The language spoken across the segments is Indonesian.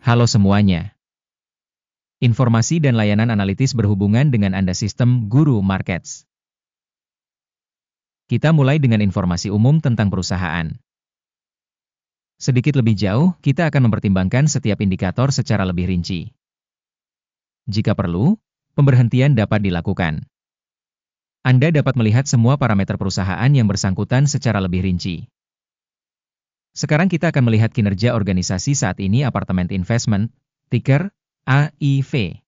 Halo semuanya. Informasi dan layanan analitis berhubungan dengan Anda Sistem Guru Markets. Kita mulai dengan informasi umum tentang perusahaan. Sedikit lebih jauh, kita akan mempertimbangkan setiap indikator secara lebih rinci. Jika perlu, pemberhentian dapat dilakukan. Anda dapat melihat semua parameter perusahaan yang bersangkutan secara lebih rinci. Sekarang kita akan melihat kinerja organisasi saat ini Apartemen Investment, ticker AIV.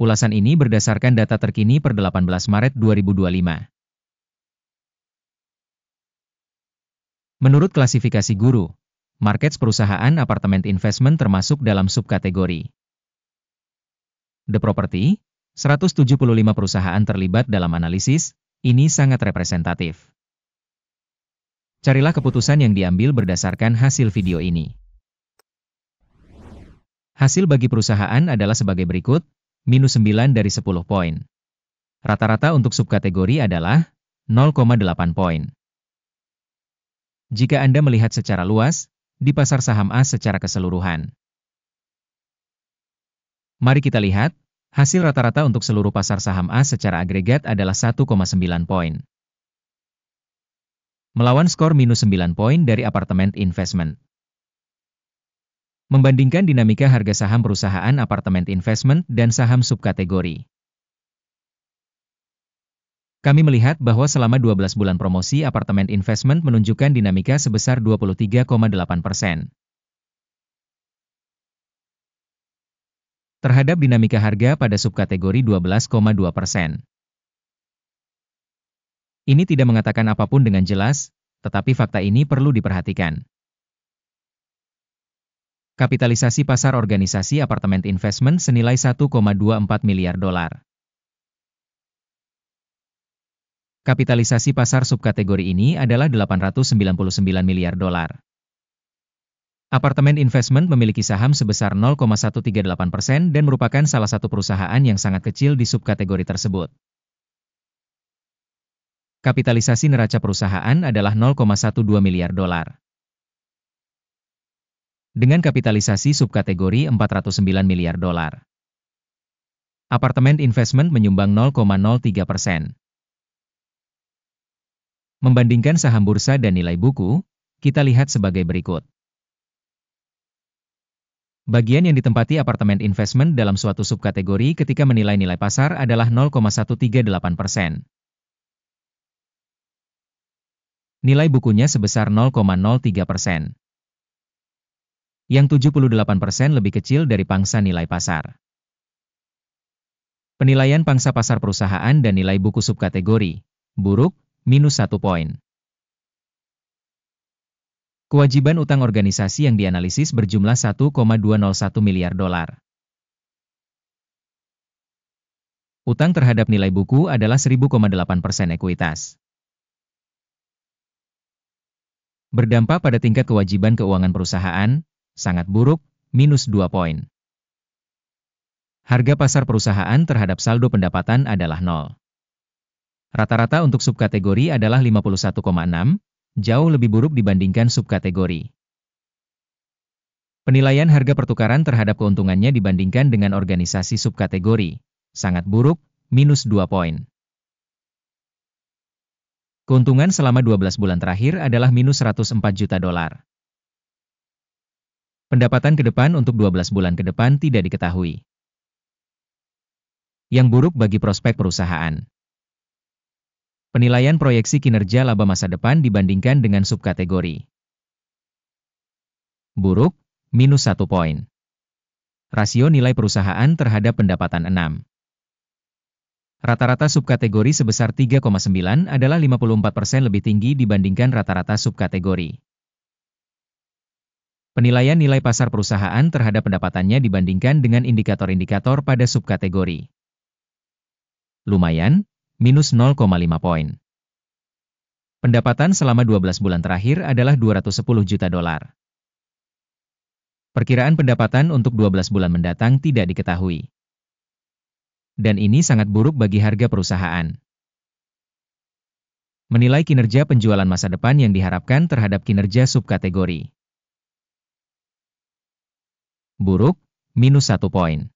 Ulasan ini berdasarkan data terkini per 18 Maret 2025. Menurut klasifikasi Guru, markets perusahaan apartemen investment termasuk dalam subkategori The Property. 175 perusahaan terlibat dalam analisis, ini sangat representatif. Carilah keputusan yang diambil berdasarkan hasil video ini. Hasil bagi perusahaan adalah sebagai berikut, minus 9 dari 10 poin. Rata-rata untuk subkategori adalah 0,8 poin. Jika Anda melihat secara luas, di pasar saham A secara keseluruhan. Mari kita lihat, hasil rata-rata untuk seluruh pasar saham A secara agregat adalah 1,9 poin. Melawan skor minus 9 poin dari apartemen investment. Membandingkan dinamika harga saham perusahaan apartemen investment dan saham subkategori. Kami melihat bahwa selama 12 bulan promosi apartemen investment menunjukkan dinamika sebesar 23,8%. Terhadap dinamika harga pada subkategori 12,2%. Ini tidak mengatakan apapun dengan jelas, tetapi fakta ini perlu diperhatikan. Kapitalisasi pasar organisasi apartemen investment senilai 1,24 miliar dolar. Kapitalisasi pasar subkategori ini adalah 899 miliar dolar. Apartemen investment memiliki saham sebesar 0,138% dan merupakan salah satu perusahaan yang sangat kecil di subkategori tersebut. Kapitalisasi neraca perusahaan adalah 0,12 miliar dolar. Dengan kapitalisasi subkategori 409 miliar dolar. Apartemen investment menyumbang 0,03%. Membandingkan saham bursa dan nilai buku, kita lihat sebagai berikut. Bagian yang ditempati apartemen investment dalam suatu subkategori ketika menilai nilai pasar adalah 0,138%. Nilai bukunya sebesar 0,03%. Yang 78% lebih kecil dari pangsa nilai pasar. Penilaian pangsa pasar perusahaan dan nilai buku subkategori, buruk, minus 1 poin. Kewajiban utang organisasi yang dianalisis berjumlah 1,201 miliar dolar. Utang terhadap nilai buku adalah 1000,8% ekuitas. Berdampak pada tingkat kewajiban keuangan perusahaan, sangat buruk, minus 2 poin. Harga pasar perusahaan terhadap saldo pendapatan adalah 0. Rata-rata untuk subkategori adalah 51,6, jauh lebih buruk dibandingkan subkategori. Penilaian harga pertukaran terhadap keuntungannya dibandingkan dengan organisasi subkategori, sangat buruk, minus 2 poin. Keuntungan selama 12 bulan terakhir adalah minus 104 juta dolar. Pendapatan ke depan untuk 12 bulan ke depan tidak diketahui. Yang buruk bagi prospek perusahaan. Penilaian proyeksi kinerja laba masa depan dibandingkan dengan subkategori. Buruk, minus 1 poin. Rasio nilai perusahaan terhadap pendapatan 6. Rata-rata subkategori sebesar 3,9 adalah 54% lebih tinggi dibandingkan rata-rata subkategori. Penilaian nilai pasar perusahaan terhadap pendapatannya dibandingkan dengan indikator-indikator pada subkategori. Lumayan, minus 0,5 poin. Pendapatan selama 12 bulan terakhir adalah 210 juta dolar. Perkiraan pendapatan untuk 12 bulan mendatang tidak diketahui. Dan ini sangat buruk bagi harga perusahaan. Menilai kinerja penjualan masa depan yang diharapkan terhadap kinerja subkategori. Buruk, minus 1 poin.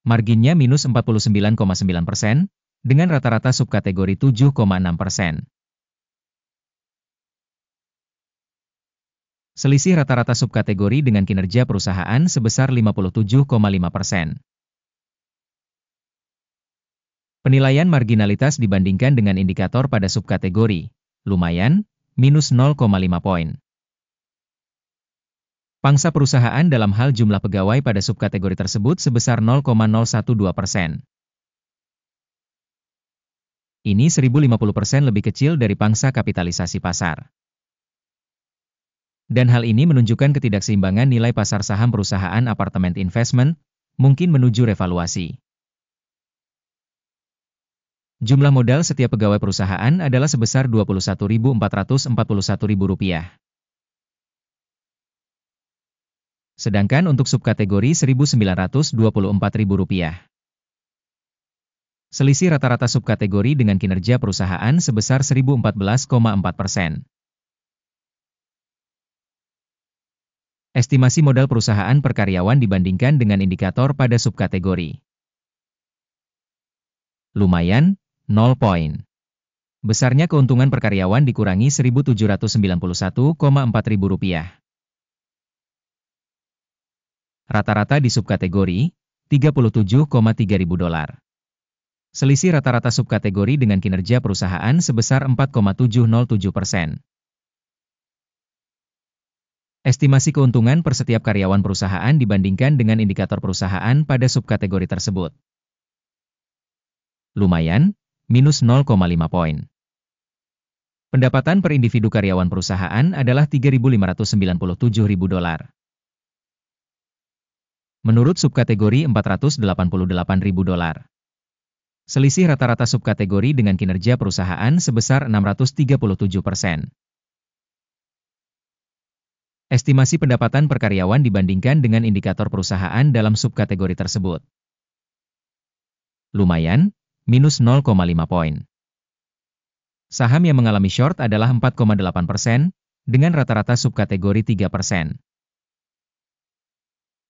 Marginnya minus 49,9%, dengan rata-rata subkategori 7,6%. Selisih rata-rata subkategori dengan kinerja perusahaan sebesar 57,5%. Penilaian marginalitas dibandingkan dengan indikator pada subkategori, lumayan, minus 0,5 poin. Pangsa perusahaan dalam hal jumlah pegawai pada subkategori tersebut sebesar 0,012%. Ini 1050% lebih kecil dari pangsa kapitalisasi pasar. Dan hal ini menunjukkan ketidakseimbangan nilai pasar saham perusahaan apartemen investment, mungkin menuju revaluasi. Jumlah modal setiap pegawai perusahaan adalah sebesar Rp21.441.000. Sedangkan untuk subkategori Rp1.924.000. Selisih rata-rata subkategori dengan kinerja perusahaan sebesar 1014,4%. Estimasi modal perusahaan per karyawan dibandingkan dengan indikator pada subkategori. Lumayan, 0 poin. Besarnya keuntungan per karyawan dikurangi Rp1.791,4.000. Rata-rata di subkategori, $37,3.000. Selisih rata-rata subkategori dengan kinerja perusahaan sebesar 4,707%. Estimasi keuntungan per setiap karyawan perusahaan dibandingkan dengan indikator perusahaan pada subkategori tersebut. Lumayan, minus 0,5 poin. Pendapatan per individu karyawan perusahaan adalah $3.597.000. Menurut subkategori $488.000. Selisih rata-rata subkategori dengan kinerja perusahaan sebesar 637%. Estimasi pendapatan per karyawan dibandingkan dengan indikator perusahaan dalam subkategori tersebut. Lumayan, minus 0,5 poin. Saham yang mengalami short adalah 4,8%, dengan rata-rata subkategori 3%.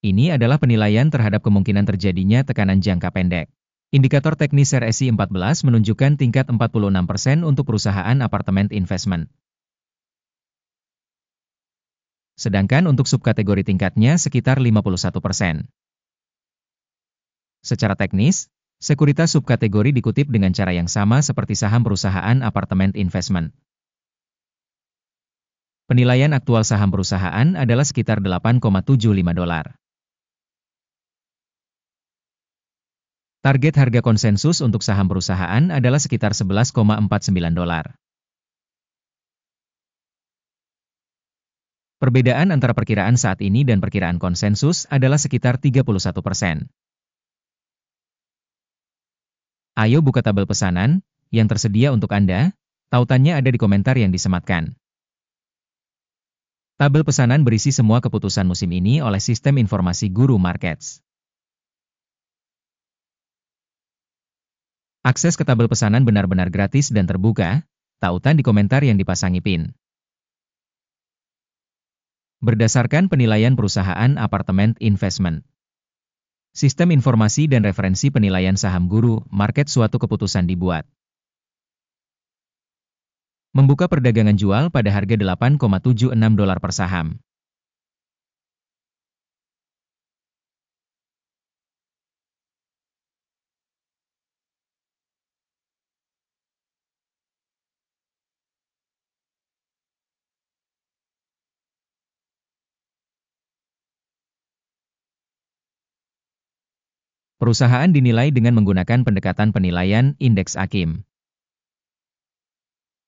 Ini adalah penilaian terhadap kemungkinan terjadinya tekanan jangka pendek. Indikator teknis RSI 14 menunjukkan tingkat 46% untuk perusahaan apartemen investment. Sedangkan untuk subkategori tingkatnya sekitar 51%. Secara teknis, sekuritas subkategori dikutip dengan cara yang sama seperti saham perusahaan apartemen investment. Penilaian aktual saham perusahaan adalah sekitar $8,75. Target harga konsensus untuk saham perusahaan adalah sekitar $11,49. Perbedaan antara perkiraan saat ini dan perkiraan konsensus adalah sekitar 31%. Ayo buka tabel pesanan yang tersedia untuk Anda, tautannya ada di komentar yang disematkan. Tabel pesanan berisi semua keputusan musim ini oleh sistem informasi Guru Markets. Akses ke tabel pesanan benar-benar gratis dan terbuka, tautan di komentar yang dipasangi pin. Berdasarkan penilaian perusahaan apartemen investment. Sistem informasi dan referensi penilaian saham Guru Market suatu keputusan dibuat. Membuka perdagangan jual pada harga $8,76 per saham. Perusahaan dinilai dengan menggunakan pendekatan penilaian indeks AKIM.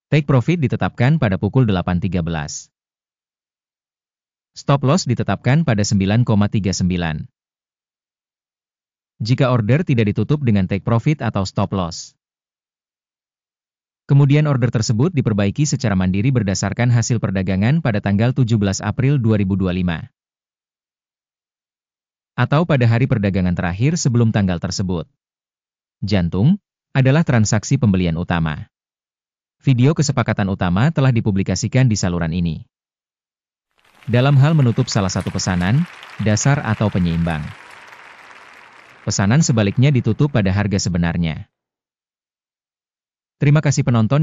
Take profit ditetapkan pada pukul 8.13. Stop loss ditetapkan pada 9,39. Jika order tidak ditutup dengan take profit atau stop loss. Kemudian order tersebut diperbaiki secara mandiri berdasarkan hasil perdagangan pada tanggal 17 April 2025. Atau pada hari perdagangan terakhir sebelum tanggal tersebut. Jantung adalah transaksi pembelian utama. Video kesepakatan utama telah dipublikasikan di saluran ini. dalam hal menutup salah satu pesanan, dasar atau penyeimbang. Pesanan sebaliknya ditutup pada harga sebenarnya. Terima kasih penonton.